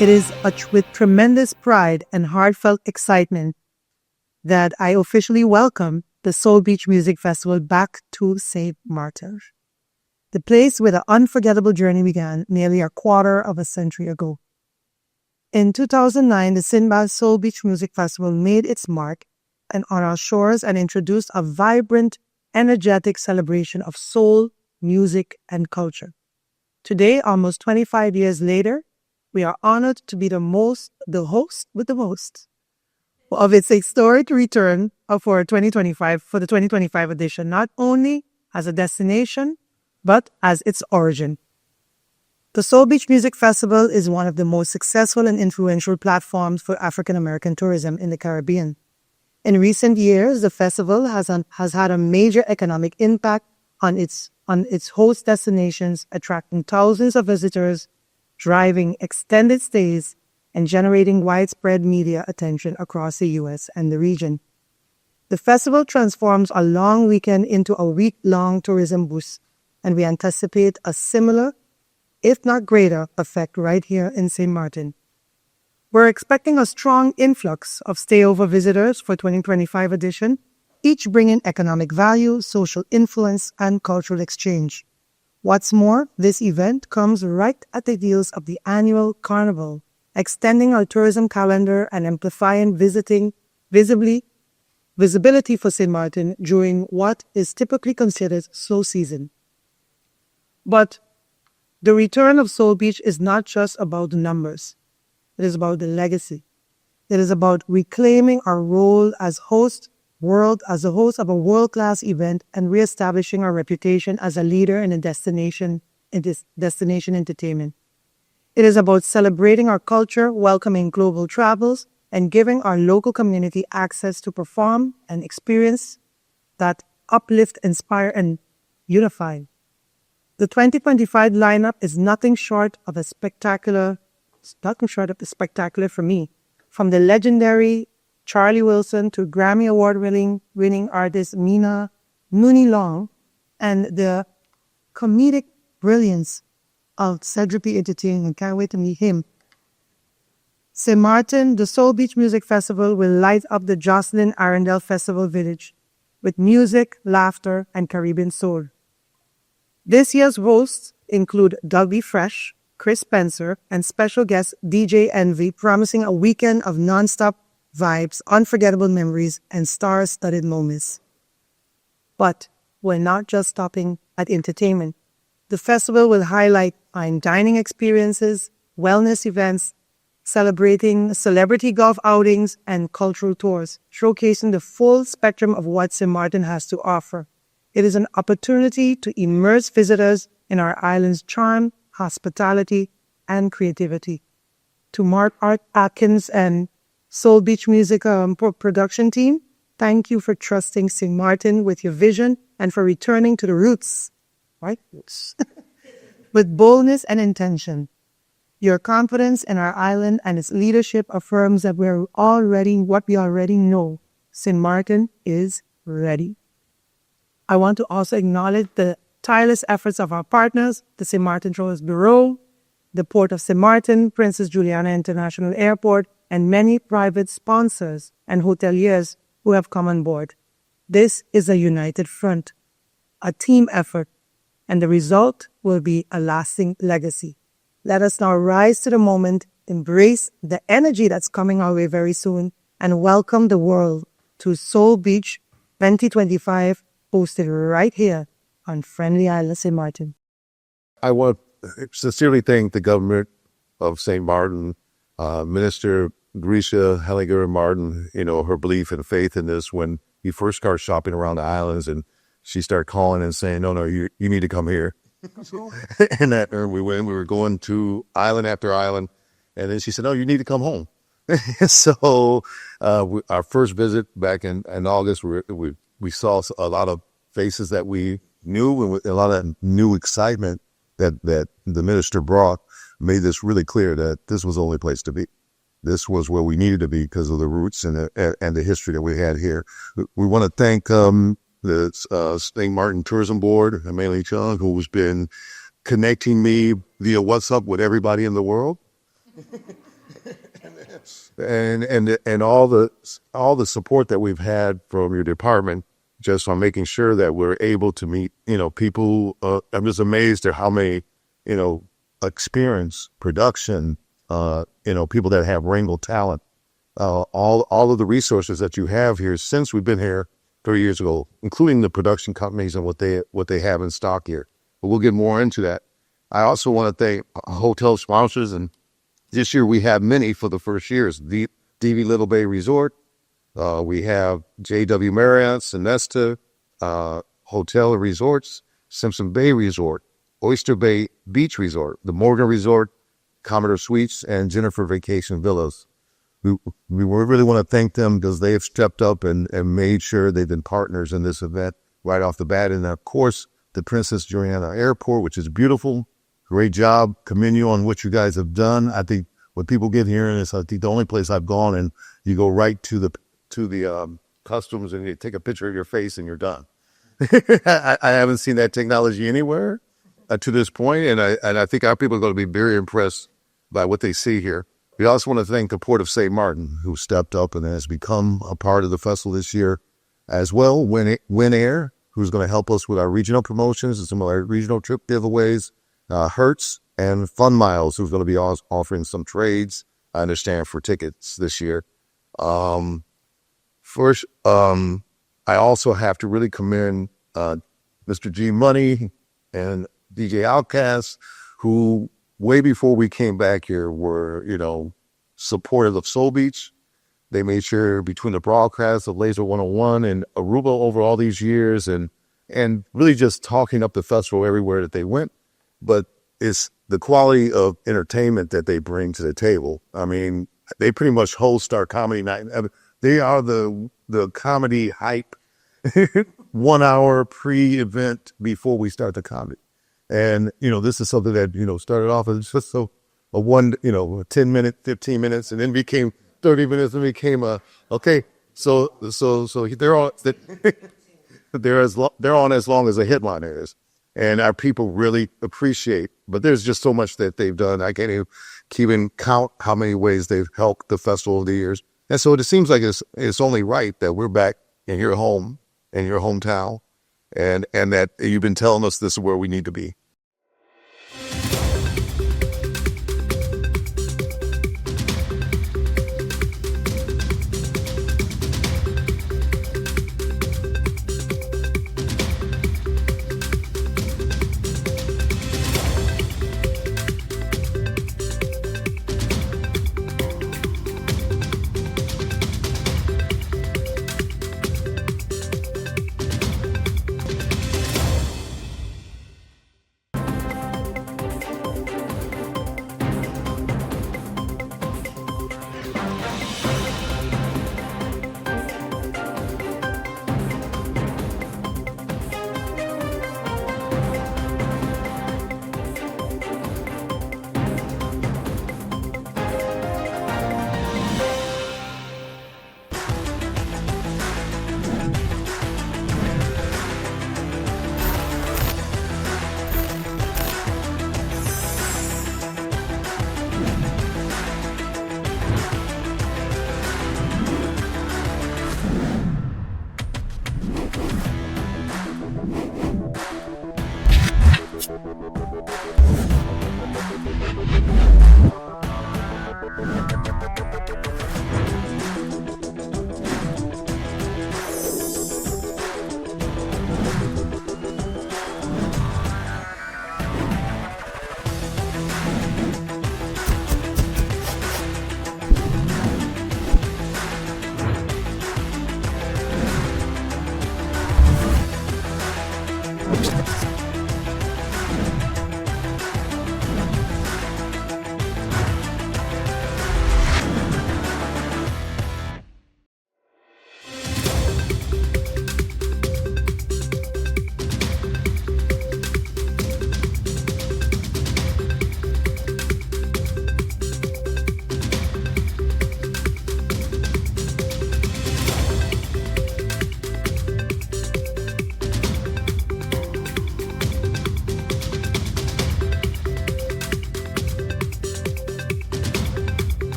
It is with tremendous pride and heartfelt excitement that I officially welcome the Soul Beach Music Festival back to St. Martin, the place where the unforgettable journey began nearly a quarter of a century ago. In 2009, the Sinbad Soul Beach Music Festival made its mark on our shores and introduced a vibrant, energetic celebration of soul, music, and culture. Today, almost 25 years later, we are honored to be the host with the most of its historic return for the 2025 edition, not only as a destination, but as its origin. The Soul Beach Music Festival is one of the most successful and influential platforms for African American tourism in the Caribbean. In recent years, the festival has had a major economic impact on its host destinations, attracting thousands of visitors, driving extended stays, and generating widespread media attention across the U.S. and the region. The festival transforms a long weekend into a week-long tourism boost, and we anticipate a similar, if not greater, effect right here in St. Martin. We're expecting a strong influx of stayover visitors for 2025 edition, each bringing economic value, social influence, and cultural exchange. What's more, this event comes right at the heels of the annual Carnival, extending our tourism calendar and amplifying visibility for St. Martin during what is typically considered slow season. But the return of Soul Beach is not just about the numbers. It is about the legacy. It is about reclaiming our role as the host of a world-class event and reestablishing our reputation as a leader in destination entertainment. It is about celebrating our culture, welcoming global travels, and giving our local community access to perform and experience that uplift, inspire, and unify. The 2025 lineup is nothing short of spectacular for me. From the legendary Charlie Wilson to Grammy Award-winning artist Mooney Long, and the comedic brilliance of Cedric P. Entertainment. Can't wait to meet him. St. Martin, the Soul Beach Music Festival will light up the Jocelyn Arundel Festival Village with music, laughter, and Caribbean soul. This year's hosts include Dougie Fresh, Chris Spencer, and special guest DJ Envy, promising a weekend of non-stop vibes, unforgettable memories, and star-studded moments. But we're not just stopping at entertainment. The festival will highlight fine dining experiences, wellness events, celebrating celebrity golf outings, and cultural tours, showcasing the full spectrum of what St. Martin has to offer. It is an opportunity to immerse visitors in our island's charm, hospitality, and creativity. To Mark Art Atkins and Soul Beach Music production team, thank you for trusting St. Martin with your vision and for returning to the roots, right? With boldness and intention. Your confidence in our island and its leadership affirms that what we already know. St. Martin is ready. I want to also acknowledge the tireless efforts of our partners, the St. Martin Tourist Bureau, the Port of St. Martin, Princess Juliana International Airport, and many private sponsors and hoteliers who have come on board. This is a united front, a team effort, and the result will be a lasting legacy. Let us now rise to the moment, embrace the energy that's coming our way very soon, and welcome the world to Soul Beach 2025, hosted right here on Friendly Island, St. Martin. I want to sincerely thank the government of St. Martin, Minister Grisha Hellinger Martin, her belief and faith in this when we first started shopping around the islands, and she started calling and saying, no, you need to come here. And we were going to island after island, and then she said, no, you need to come home. So our first visit back in August, we saw a lot of faces that we knew, and a lot of new excitement that the minister brought made this really clear that this was the only place to be. This was where we needed to be because of the roots and the history that we had here. We want to thank the St. Martin Tourism Board, Amelie Chung, who's been connecting me via WhatsApp with everybody in the world. and all the support that we've had from your department, just on making sure that we're able to meet, people. I'm just amazed at how many, experience, production, people that have wrangle talent, all of the resources that you have here since we've been here 3 years ago, including the production companies and what they have in stock here. But we'll get more into that. I also want to thank hotel sponsors, and this year we have many for the first years. The DV Little Bay Resort, we have JW Marriott, Sonesta, Hotel and Resorts, Simpson Bay Resort, Oyster Bay Beach Resort, the Morgan Resort, Commodore Suites, and Jennifer Vacation Villas. We really want to thank them because they have stepped up and made sure they've been partners in this event right off the bat. And of course, the Princess Juliana Airport, which is beautiful. Great job. Commend you on what you guys have done. I think when people get here, and it's, I think, the only place I've gone, and you go right to the customs and you take a picture of your face and you're done. I haven't seen that technology anywhere to this point, and I think our people are going to be very impressed by what they see here. We also want to thank the Port of St. Martin, who stepped up and has become a part of the festival this year, as well. Win Air, who's going to help us with our regional promotions and some of our regional trip giveaways. Hertz and Fun Miles, who's going to be offering some trades, I understand, for tickets this year. First, I also have to really commend Mr. G Money and DJ Outcast, who way before we came back here were, supportive of Soul Beach. They made sure between the broadcasts of Laser 101 and Aruba over all these years and really just talking up the festival everywhere that they went. But it's the quality of entertainment that they bring to the table. I mean, they pretty much host our comedy night. They are the comedy hype 1 hour pre-event before we start the comedy. And, this is something that, started off as just a 10 minute, 15 minutes, and then became 30 minutes and became okay. So they're on, they're on as long as a headliner is. And our people really appreciate, but there's just so much that they've done. I can't even count how many ways they've helped the festival over the years. And so it seems like it's only right that we're back in your home, in your hometown, and that you've been telling us this is where we need to be.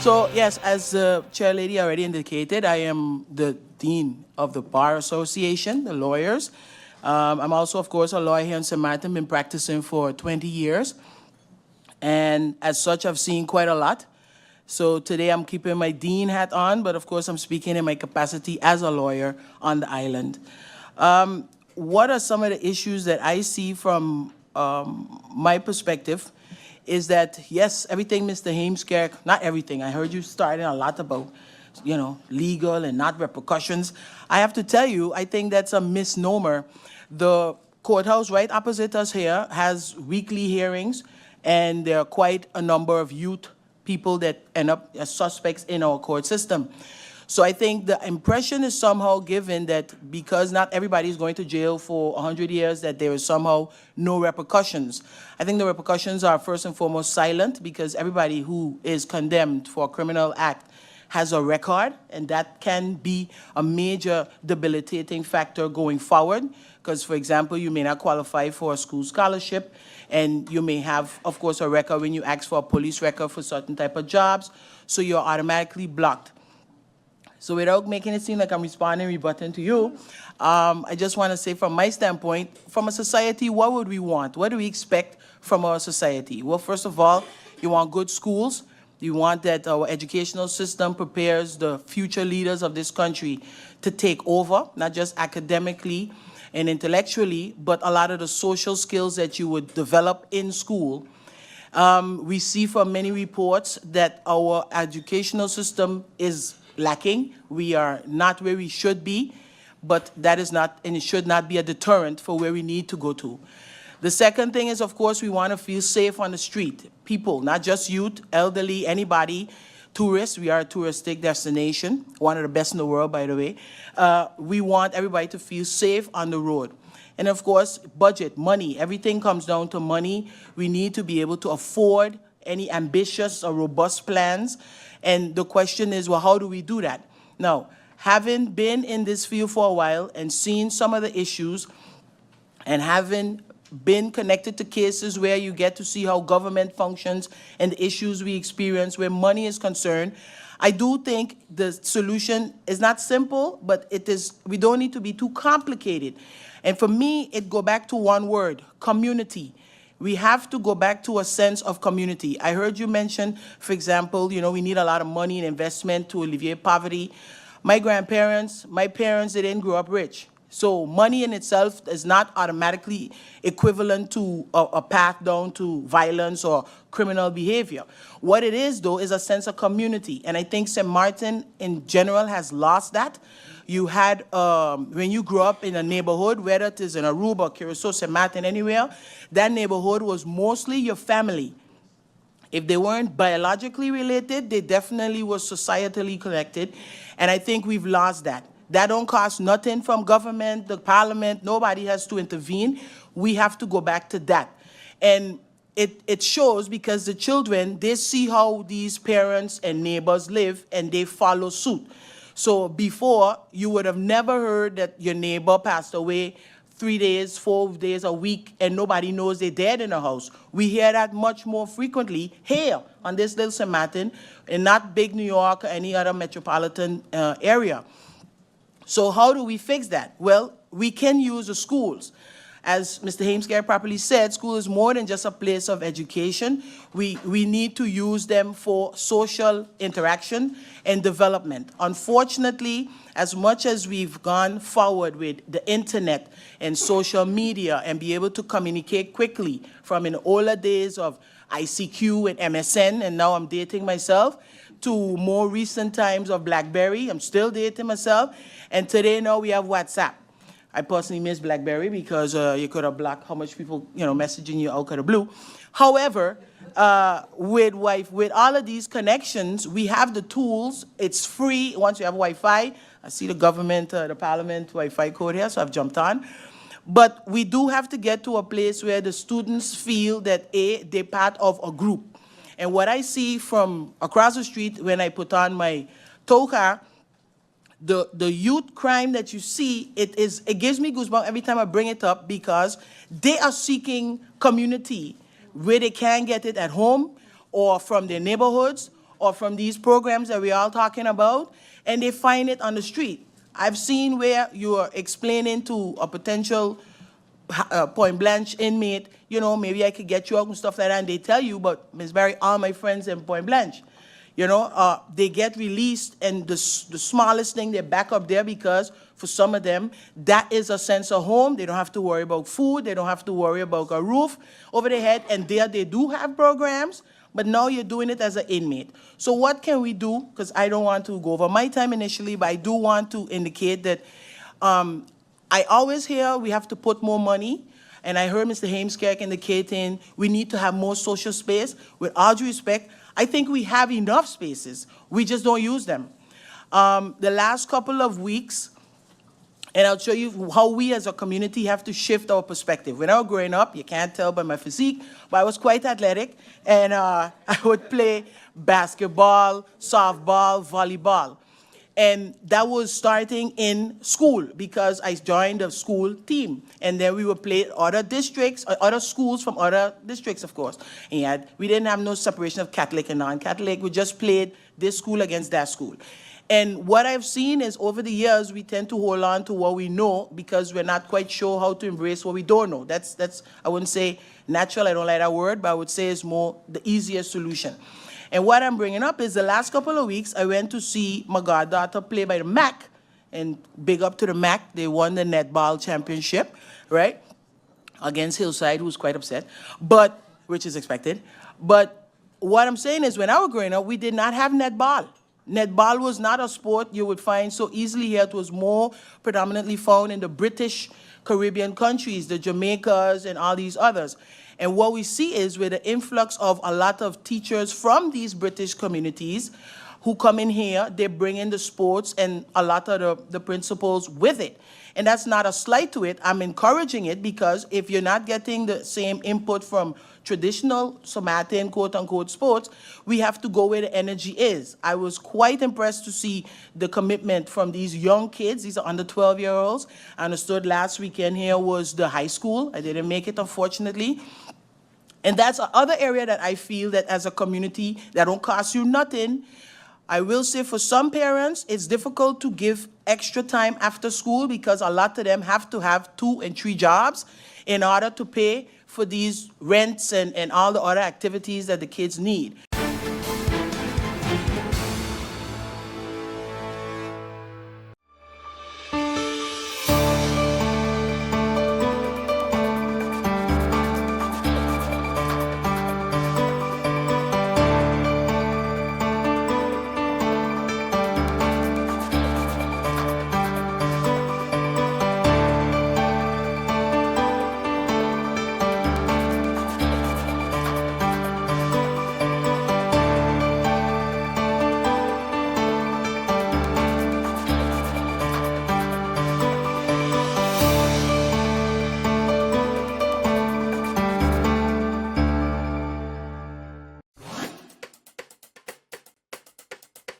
So, yes, as the chair lady already indicated, I am the dean of the Bar Association, the lawyers. I'm also, of course, a lawyer here in St. Martin, been practicing for 20 years. And as such, I've seen quite a lot. So today I'm keeping my dean hat on, but of course I'm speaking in my capacity as a lawyer on the island. What are some of the issues that I see from my perspective is that, yes, everything Mr. Heemskerk, not everything, I heard you starting a lot about, legal and not repercussions. I have to tell you, I think that's a misnomer. The courthouse right opposite us here has weekly hearings, and there are quite a number of youth people that end up as suspects in our court system. So I think the impression is somehow given that because not everybody is going to jail for 100 years, that there is somehow no repercussions. I think the repercussions are first and foremost silent, because everybody who is condemned for a criminal act has a record, and that can be a major debilitating factor going forward. Because, for example, you may not qualify for a school scholarship, and you may have, of course, a record when you ask for a police record for certain type of jobs, so you're automatically blocked. So without making it seem like I'm responding, rebutting to you, I just want to say from my standpoint, from a society, what would we want? What do we expect from our society? Well, first of all, you want good schools. You want that our educational system prepares the future leaders of this country to take over, not just academically and intellectually, but a lot of the social skills that you would develop in school. We see from many reports that our educational system is lacking. We are not where we should be, but that is not, and it should not be a deterrent for where we need to go to. The second thing is, of course, we want to feel safe on the street. People, not just youth, elderly, anybody, tourists. We are a touristic destination, one of the best in the world, by the way. We want everybody to feel safe on the road. And of course, budget, money, everything comes down to money. We need to be able to afford any ambitious or robust plans. And the question is, well, how do we do that? Now, having been in this field for a while and seen some of the issues, and having been connected to cases where you get to see how government functions and the issues we experience where money is concerned, I do think the solution is not simple, but it is, we don't need to be too complicated. And for me, it go back to one word: community. We have to go back to a sense of community. I heard you mention, for example, we need a lot of money and investment to alleviate poverty. My grandparents, my parents, they didn't grow up rich. So money in itself is not automatically equivalent to a path down to violence or criminal behavior. What it is, though, is a sense of community. And I think St. Martin in general has lost that. You had, when you grew up in a neighborhood, whether it is in Aruba, Curacao, St. Martin, anywhere, that neighborhood was mostly your family. If they weren't biologically related, they definitely were societally connected. And I think we've lost that. That don't cost nothing from government, the parliament, nobody has to intervene. We have to go back to that. And it shows because the children, they see how these parents and neighbors live and they follow suit. So before, you would have never heard that your neighbor passed away 3 days, 4 days a week, and nobody knows they're dead in the house. We hear that much more frequently here on this little St. Martin, and not big New York or any other metropolitan area. So how do we fix that? Well, we can use the schools. As Mr. Heemskerk properly said, school is more than just a place of education. We need to use them for social interaction and development. Unfortunately, as much as we've gone forward with the internet and social media and be able to communicate quickly from in the older days of ICQ and MSN, and now I'm dating myself, to more recent times of BlackBerry. I'm still dating myself. And today now we have WhatsApp. I personally miss BlackBerry because you could have blocked how much people, messaging you out of the blue. However, with all of these connections, we have the tools. It's free once you have Wi-Fi. I see the government, the parliament Wi-Fi code here, so I've jumped on. But we do have to get to a place where the students feel that, they're part of a group. And what I see from across the street when I put on my toga, the youth crime that you see, it gives me goosebumps every time I bring it up, because they are seeking community where they can get it at home or from their neighborhoods or from these programs that we're all talking about, and they find it on the street. I've seen where you are explaining to a potential Point Blanche inmate, maybe I could get you out and stuff like that, and they tell you, but Ms. Barry, all my friends in Point Blanche, they get released, and the smallest thing, they're back up there because for some of them, that is a sense of home. They don't have to worry about food. They don't have to worry about a roof over their head, and there they do have programs, but now you're doing it as an inmate. So what can we do? Because I don't want to go over my time initially, but I do want to indicate that I always hear we have to put more money, and I heard Mr. Heemskerk indicating we need to have more social space. With all due respect, I think we have enough spaces. We just don't use them. The last couple of weeks, and I'll show you how we as a community have to shift our perspective. When I was growing up, you can't tell by my physique, but I was quite athletic, and I would play basketball, softball, volleyball. And that was starting in school because I joined a school team. And then we would play other districts, other schools from other districts, of course. And we didn't have no separation of Catholic and non-Catholic. We just played this school against that school. And what I've seen is over the years, we tend to hold on to what we know because we're not quite sure how to embrace what we don't know. That's I wouldn't say natural, I don't like that word, but I would say it's more the easiest solution. And what I'm bringing up is the last couple of weeks, I went to see my goddaughter play by the MAC, and big up to the MAC. They won the netball championship, right, against Hillside, who's quite upset, but which is expected. But what I'm saying is when I was growing up, we did not have netball. Netball was not a sport you would find so easily here. It was more predominantly found in the British Caribbean countries, the Jamaicas and all these others. And what we see is with the influx of a lot of teachers from these British communities who come in here, they bring in the sports and a lot of the principles with it. And that's not a slight to it. I'm encouraging it because if you're not getting the same input from traditional Samaritan, quote-unquote, sports, we have to go where the energy is. I was quite impressed to see the commitment from these young kids. These are under 12-year-olds. I understood last weekend here was the high school. I didn't make it, unfortunately. And that's another area that I feel that as a community, that don't cost you nothing. I will say for some parents, it's difficult to give extra time after school because a lot of them have to have 2 and 3 jobs in order to pay for these rents and all the other activities that the kids need.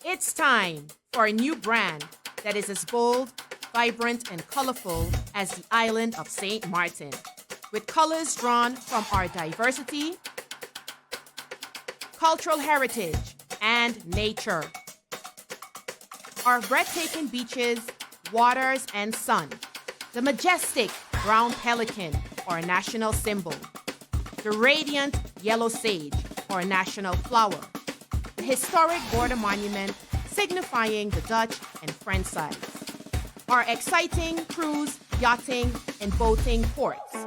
It's time for a new brand that is as bold, vibrant, and colorful as the island of St. Martin, with colors drawn from our diversity, cultural heritage, and nature. Our breathtaking beaches, waters, and sun, the majestic brown pelican, our national symbol, the radiant yellow sage, our national flower, the historic border monument signifying the Dutch and French sides, our exciting cruise, yachting, and boating ports,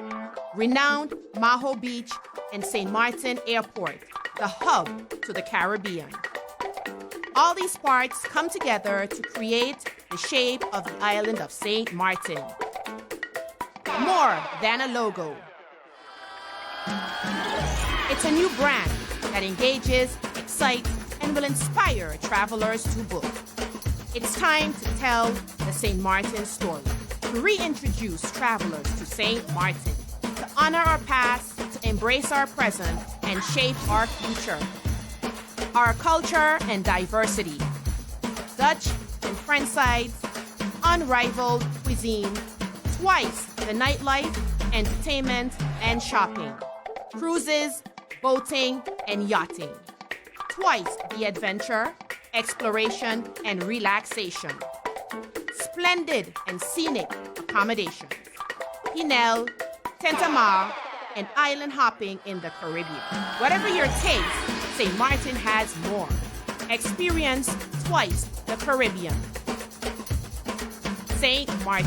renowned Maho Beach and St. Martin Airport, the hub to the Caribbean. All these parts come together to create the shape of the island of St. Martin. More than a logo. It's a new brand that engages, excites, and will inspire travelers to book. It's time to tell the St. Martin story, to reintroduce travelers to St. Martin, to honor our past, to embrace our present, and shape our future. Our culture and diversity, Dutch and French sides, unrivaled cuisine, twice the nightlife, entertainment, and shopping, cruises, boating, and yachting. twice the adventure, exploration, and relaxation. Splendid and scenic accommodations. Pinel, Tentamar, and island hopping in the Caribbean. Whatever your taste, St. Martin has more. Experience twice the Caribbean. St. Martin.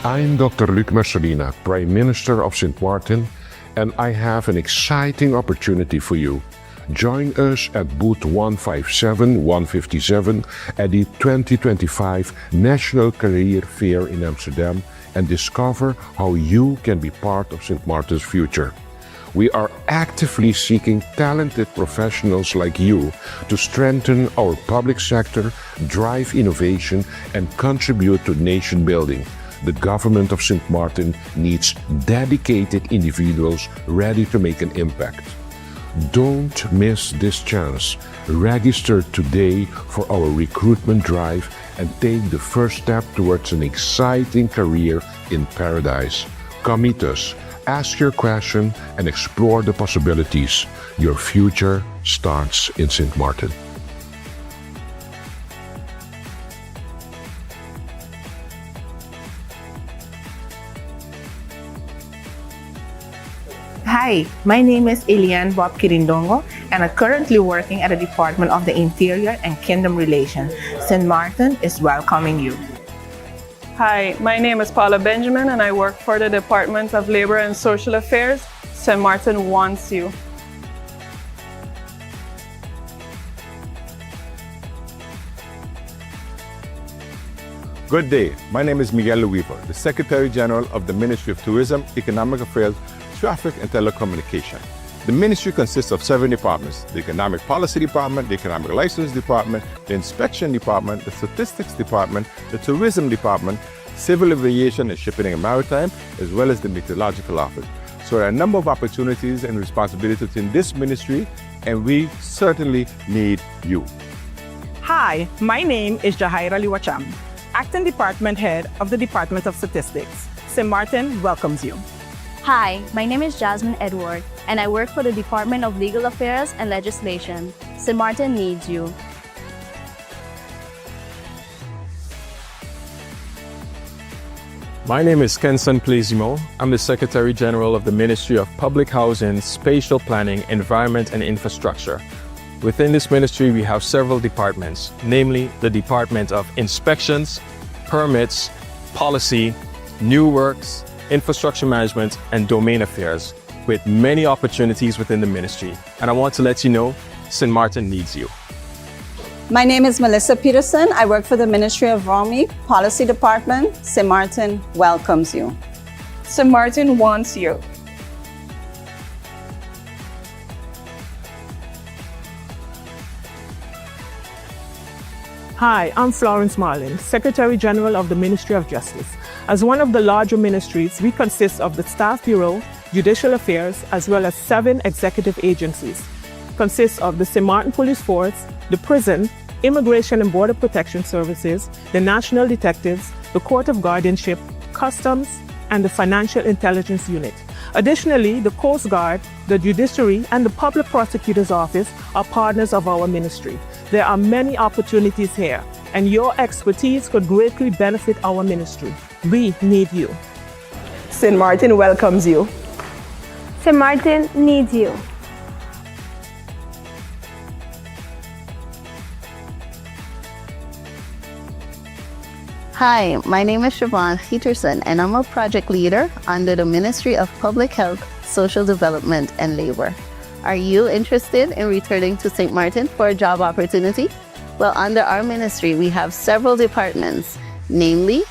I'm Dr. Luc Mercelina, Prime Minister of St. Martin, and I have an exciting opportunity for you. Join us at booth 157-157 at the 2025 National Career Fair in Amsterdam and discover how you can be part of St. Martin's future. We are actively seeking talented professionals like you to strengthen our public sector, drive innovation, and contribute to nation building. The government of St. Martin needs dedicated individuals ready to make an impact. Don't miss this chance. Register today for our recruitment drive and take the first step towards an exciting career in paradise. Come meet us, ask your question, and explore the possibilities. Your future starts in St. Martin. Hi, my name is Eliane Bob Kirindongo, and I'm currently working at the Department of the Interior and Kingdom Relations. St. Martin is welcoming you. Hi, my name is Paula Benjamin, and I work for the Department of Labor and Social Affairs. St. Martin wants you. Good day. My name is Miguel Weaver, the Secretary General of the Ministry of Tourism, Economic Affairs, Traffic and Telecommunication. The ministry consists of 7 departments: the Economic Policy Department, the Economic License Department, the Inspection Department, the Statistics Department, the Tourism Department, Civil Aviation and Shipping and Maritime, as well as the Meteorological Office. So there are a number of opportunities and responsibilities in this ministry, and we certainly need you. Hi, my name is Jahaira Liwacham, Acting Department Head of the Department of Statistics. St. Martin welcomes you. Hi, my name is Jasmine Edward, and I work for the Department of Legal Affairs and Legislation. St. Martin needs you. My name is Kenson Plezimo. I'm the Secretary General of the Ministry of Public Housing, Spatial Planning, Environment and Infrastructure. Within this ministry, we have several departments, namely the Department of Inspections, Permits, Policy, New Works, Infrastructure Management, and Domain Affairs, with many opportunities within the ministry. And I want to let you know, St. Martin needs you. My name is Melissa Peterson. I work for the Ministry of ROMI Policy Department. St. Martin welcomes you. St. Martin wants you. Hi, I'm Florence Marlin, Secretary General of the Ministry of Justice. As one of the larger ministries, we consist of the Staff Bureau, Judicial Affairs, as well as 7 executive agencies. Consists of the St. Martin Police Force, the Prison, Immigration and Border Protection Services, the National Detectives, the Court of Guardianship, Customs, and the Financial Intelligence Unit. Additionally, the Coast Guard, the Judiciary, and the Public Prosecutor's Office are partners of our ministry. There are many opportunities here, and your expertise could greatly benefit our ministry. We need you. St. Martin welcomes you. St. Martin needs you. Hi, my name is Siobhan Peterson, and I'm a project leader under the Ministry of Public Health, Social Development, and Labor. Are you interested in returning to St. Martin for a job opportunity? Well, under our ministry, we have several departments, namely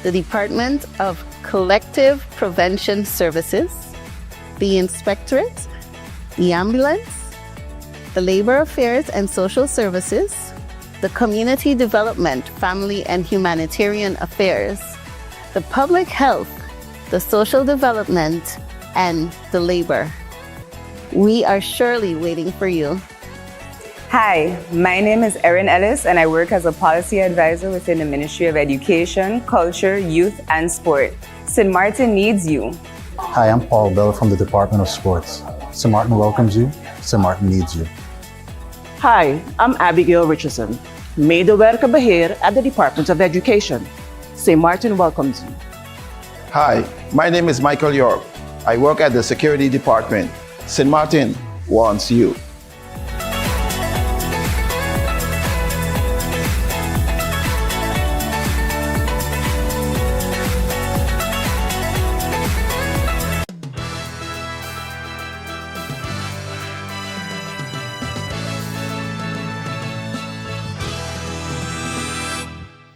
the Department of Collective Prevention Services, the Inspectorate, the Ambulance, the Labor Affairs and Social Services, the Community Development, Family and Humanitarian Affairs, the Public Health, the Social Development, and the Labor. We are surely waiting for you. Hi, my name is Erin Ellis and I work as a policy advisor within the Ministry of Education, Culture, Youth and Sport. St. Martin needs you. Hi, I'm Paul Bell from the Department of Sports. St. Martin welcomes you. St. Martin needs you. Hi, I'm Abigail Richardson, Maid of Werke Beheer at the Department of Education. St. Martin welcomes you. Hi, my name is Michael York. I work at the Security Department. St. Martin wants you.